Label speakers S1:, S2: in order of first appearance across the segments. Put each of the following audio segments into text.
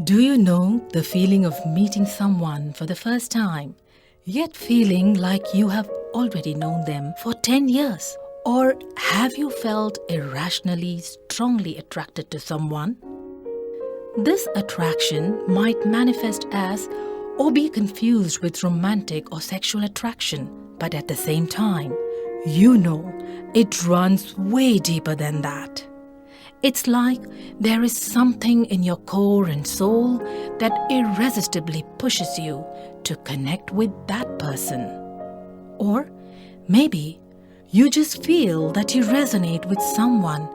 S1: Do you know the feeling of meeting someone for the first time, yet feeling like you have already known them for 10 years? Or have you felt irrationally, strongly attracted to someone? This attraction might manifest as or be confused with romantic or sexual attraction, but at the same time, you know it runs way deeper than that. It's like there is something in your core and soul that irresistibly pushes you to connect with that person. Or maybe you just feel that you resonate with someone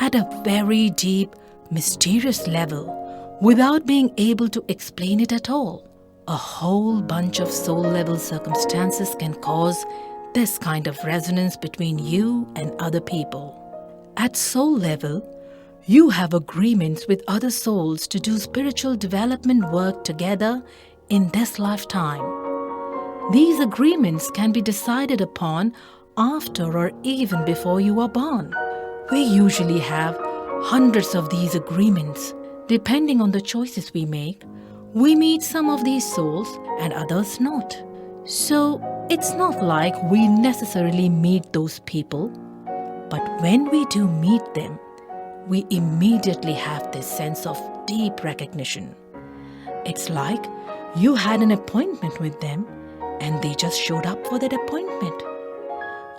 S1: at a very deep, mysterious level without being able to explain it at all. A whole bunch of soul-level circumstances can cause this kind of resonance between you and other people. At soul level, you have agreements with other souls to do spiritual development work together in this lifetime. These agreements can be decided upon after or even before you are born. We usually have hundreds of these agreements. Depending on the choices we make, we meet some of these souls and others not. So it's not like we necessarily meet those people, but when we do meet them, we immediately have this sense of deep recognition. It's like you had an appointment with them and they just showed up for that appointment.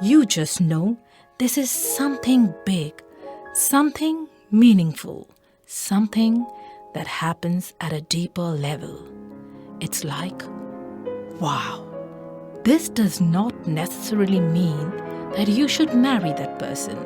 S1: You just know this is something big, something meaningful, something that happens at a deeper level. It's like, wow. This does not necessarily mean that you should marry that person,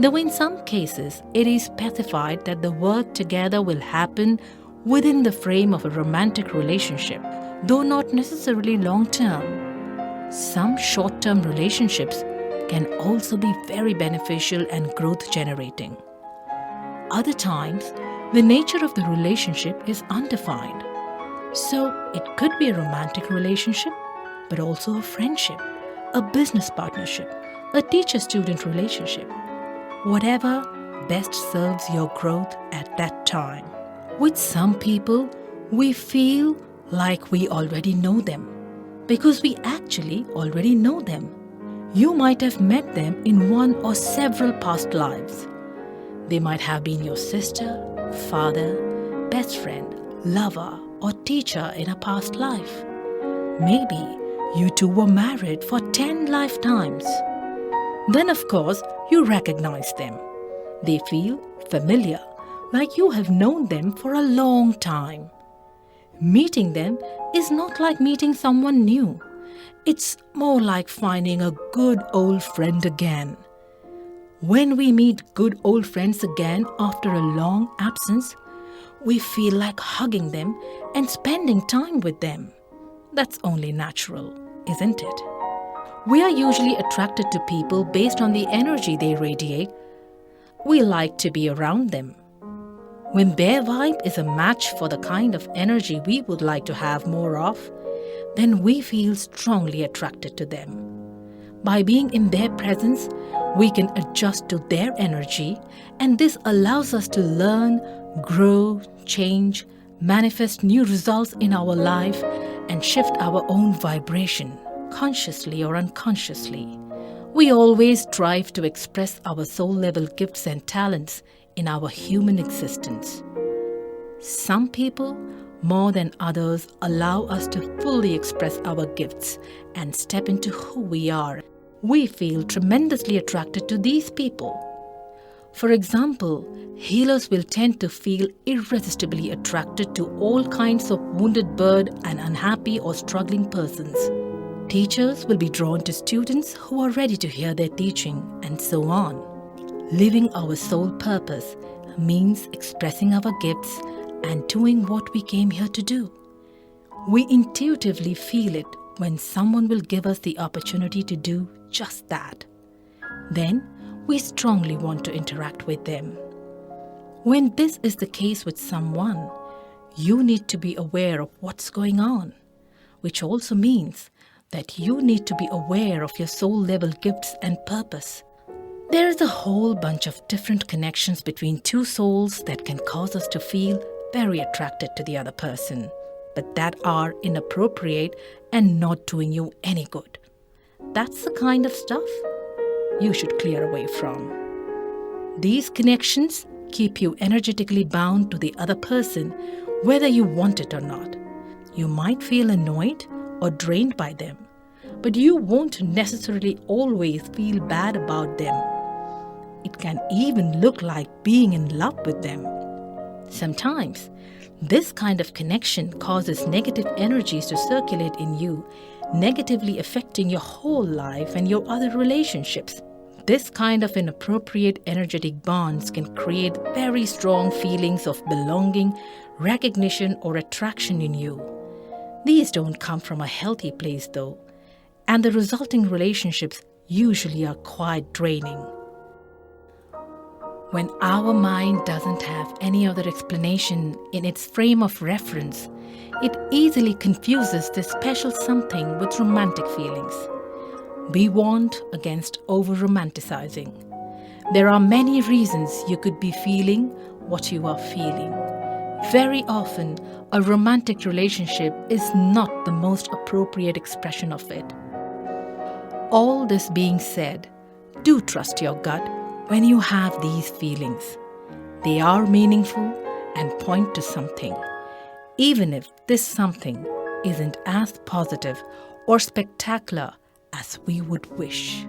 S1: though in some cases it is specified that the work together will happen within the frame of a romantic relationship, though not necessarily long-term. Some short-term relationships can also be very beneficial and growth-generating. Other times, the nature of the relationship is undefined. So it could be a romantic relationship, but also a friendship, a business partnership, a teacher-student relationship. Whatever best serves your growth at that time. With some people, we feel like we already know them because we actually already know them. You might have met them in one or several past lives. They might have been your sister, father, best friend, lover, or teacher in a past life. Maybe you two were married for 10 lifetimes. Then, of course, you recognize them. They feel familiar, like you have known them for a long time. Meeting them is not like meeting someone new. It's more like finding a good old friend again. When we meet good old friends again after a long absence, we feel like hugging them and spending time with them. That's only natural, isn't it? We are usually attracted to people based on the energy they radiate. We like to be around them. When their vibe is a match for the kind of energy we would like to have more of, then we feel strongly attracted to them. By being in their presence, we can adjust to their energy, and this allows us to learn, grow, change, manifest new results in our life, and shift our own vibration, consciously or unconsciously. We always strive to express our soul-level gifts and talents in our human existence. Some people, more than others, allow us to fully express our gifts and step into who we are. We feel tremendously attracted to these people. For example, healers will tend to feel irresistibly attracted to all kinds of wounded bird and unhappy or struggling persons. Teachers will be drawn to students who are ready to hear their teaching, and so on. Living our soul purpose means expressing our gifts and doing what we came here to do. We intuitively feel it when someone will give us the opportunity to do just that. Then we strongly want to interact with them. When this is the case with someone, you need to be aware of what's going on, which also means that you need to be aware of your soul-level gifts and purpose. There is a whole bunch of different connections between two souls that can cause us to feel very attracted to the other person, but that are inappropriate and not doing you any good. That's the kind of stuff you should clear away from. These connections keep you energetically bound to the other person, whether you want it or not. You might feel annoyed or drained by them, but you won't necessarily always feel bad about them. It can even look like being in love with them. Sometimes, this kind of connection causes negative energies to circulate in you, negatively affecting your whole life and your other relationships. This kind of inappropriate energetic bonds can create very strong feelings of belonging, recognition, or attraction in you. These don't come from a healthy place though, and the resulting relationships usually are quite draining. When our mind doesn't have any other explanation in its frame of reference, it easily confuses this special something with romantic feelings. Be warned against over-romanticizing. There are many reasons you could be feeling what you are feeling. Very often, a romantic relationship is not the most appropriate expression of it. All this being said, do trust your gut when you have these feelings. They are meaningful and point to something, even if this something isn't as positive or spectacular as we would wish.